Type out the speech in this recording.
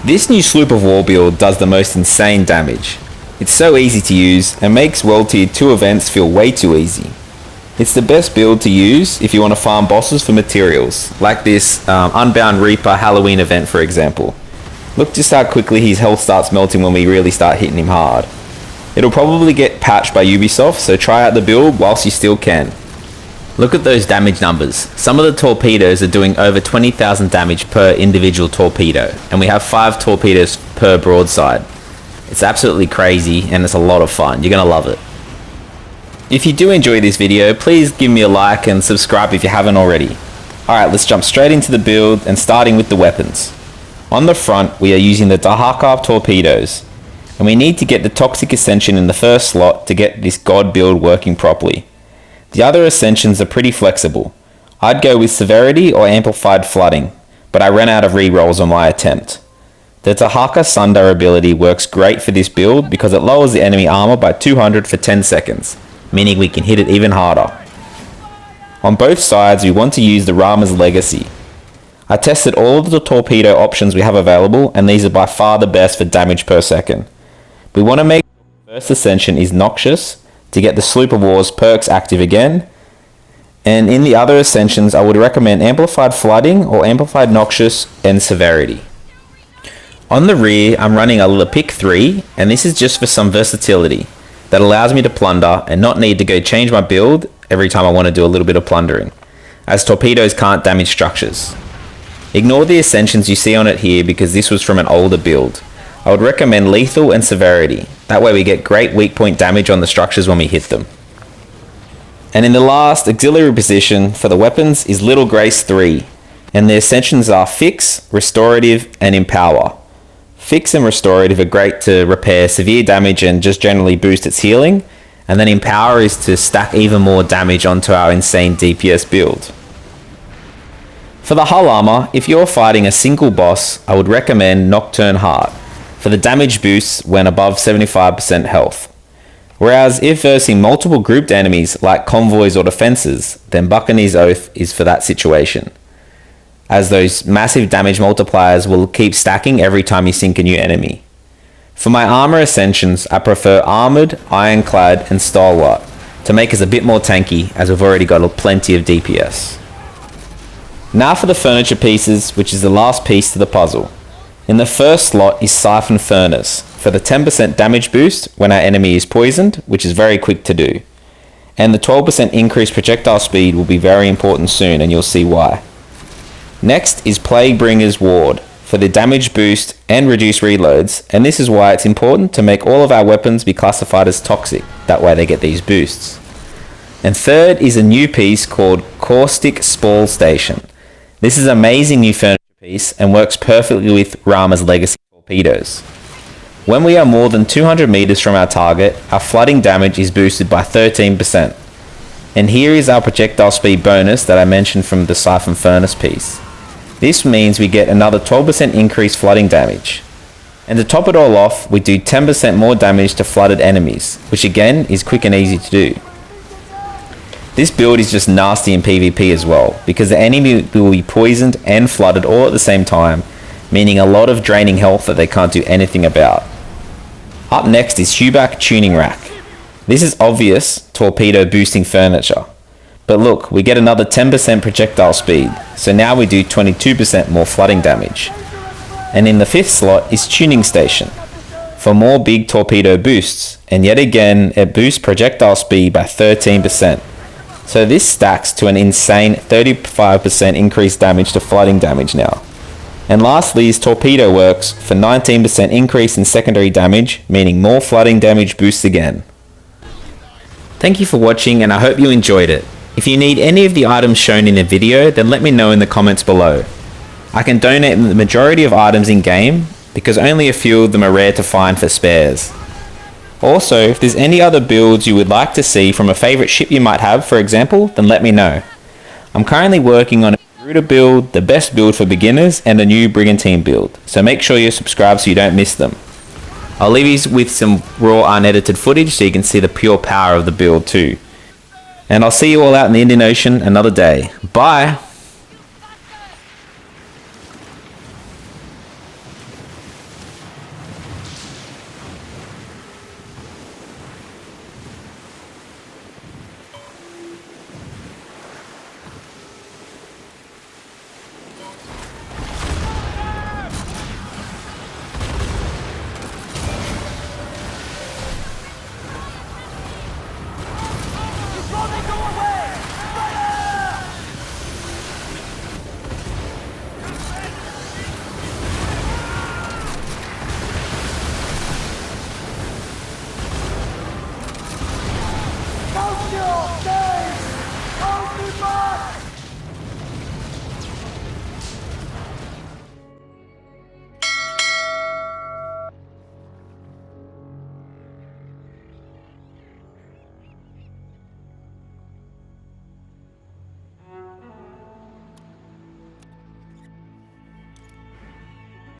This new Sloop of War build does the most insane damage. It's so easy to use and makes World Tier 2 events feel way too easy. It's the best build to use if you want to farm bosses for materials, like this Unbound Reaper Halloween event for example. Look just how quickly his health starts melting when we really start hitting him hard. It'll probably get patched by Ubisoft, so try out the build whilst you still can. Look at those damage numbers. Some of the torpedoes are doing over 20,000 damage per individual torpedo, and we have 5 torpedoes per broadside. It's absolutely crazy and it's a lot of fun. You're gonna love it. If you do enjoy this video, please give me a like and subscribe if you haven't already. Alright, let's jump straight into the build and starting with the weapons. On the front, we are using the Dahaaka torpedoes, and we need to get the Toxic Ascension in the first slot to get this god build working properly. The other Ascensions are pretty flexible. I'd go with Severity or Amplified Flooding, but I ran out of rerolls on my attempt. The Dahaaka Sunder ability works great for this build because it lowers the enemy armor by 200 for 10 seconds, meaning we can hit it even harder. On both sides we want to use the Rahmas Legacy. I tested all of the torpedo options we have available and these are by far the best for damage per second. We want to make sure the first Ascension is Noxious to get the Sloop of War's perks active again, and in the other Ascensions I would recommend Amplified Flooding or Amplified Noxious and Severity. On the rear I'm running a Pique 3 and this is just for some versatility that allows me to plunder and not need to go change my build every time I want to do a little bit of plundering, as torpedoes can't damage structures. Ignore the Ascensions you see on it here because this was from an older build. I would recommend Lethal and Severity, that way we get great weak point damage on the structures when we hit them. And in the last auxiliary position for the weapons is Little Grace 3, and the Ascensions are Fix, Restorative and Empower. Fix and Restorative are great to repair severe damage and just generally boost its healing, and then Empower is to stack even more damage onto our insane DPS build. For the hull armor, if you're fighting a single boss, I would recommend Nocturne Heart for the damage boosts when above 75% health. Whereas if versing multiple grouped enemies like convoys or defenses, then Buccaneers Oath is for that situation, as those massive damage multipliers will keep stacking every time you sink a new enemy. For my armor Ascensions, I prefer Armoured, Ironclad and Stalwart to make us a bit more tanky, as we've already got plenty of DPS. Now for the furniture pieces, which is the last piece to the puzzle. In the first slot is Siphon Furnace for the 10% damage boost when our enemy is poisoned, which is very quick to do. And the 12% increased projectile speed will be very important soon, and you'll see why. Next is Plaguebringers Ward for the damage boost and reduced reloads, and this is why it's important to make all of our weapons be classified as toxic, that way they get these boosts. And third is a new piece called Caustic Spall Station. This is an amazing new furniture piece and works perfectly with Rahmas Legacy torpedoes. When we are more than 200 meters from our target, our flooding damage is boosted by 13%. And here is our projectile speed bonus that I mentioned from the Siphon Furnace piece. This means we get another 12% increased flooding damage. And to top it all off, we do 10% more damage to flooded enemies, which again is quick and easy to do. This build is just nasty in PvP as well, because the enemy will be poisoned and flooded all at the same time, meaning a lot of draining health that they can't do anything about. Up next is Hubac Tuning Rack. This is obvious torpedo boosting furniture. But look, we get another 10% projectile speed, so now we do 22% more flooding damage. And in the fifth slot is Tuning Station for more big torpedo boosts, and yet again it boosts projectile speed by 13%. So this stacks to an insane 35% increased damage to flooding damage now. And lastly is Torpedo Works for 19% increase in secondary damage, meaning more flooding damage boosts again. Thank you for watching and I hope you enjoyed it. If you need any of the items shown in the video, then let me know in the comments below. I can donate the majority of items in game because only a few of them are rare to find for spares. Also, if there's any other builds you would like to see from a favourite ship you might have, for example, then let me know. I'm currently working on a Garuda build, the best build for beginners, and a new Brigantine build, so make sure you're subscribed so you don't miss them. I'll leave you with some raw unedited footage so you can see the pure power of the build too. And I'll see you all out in the Indian Ocean another day. Bye!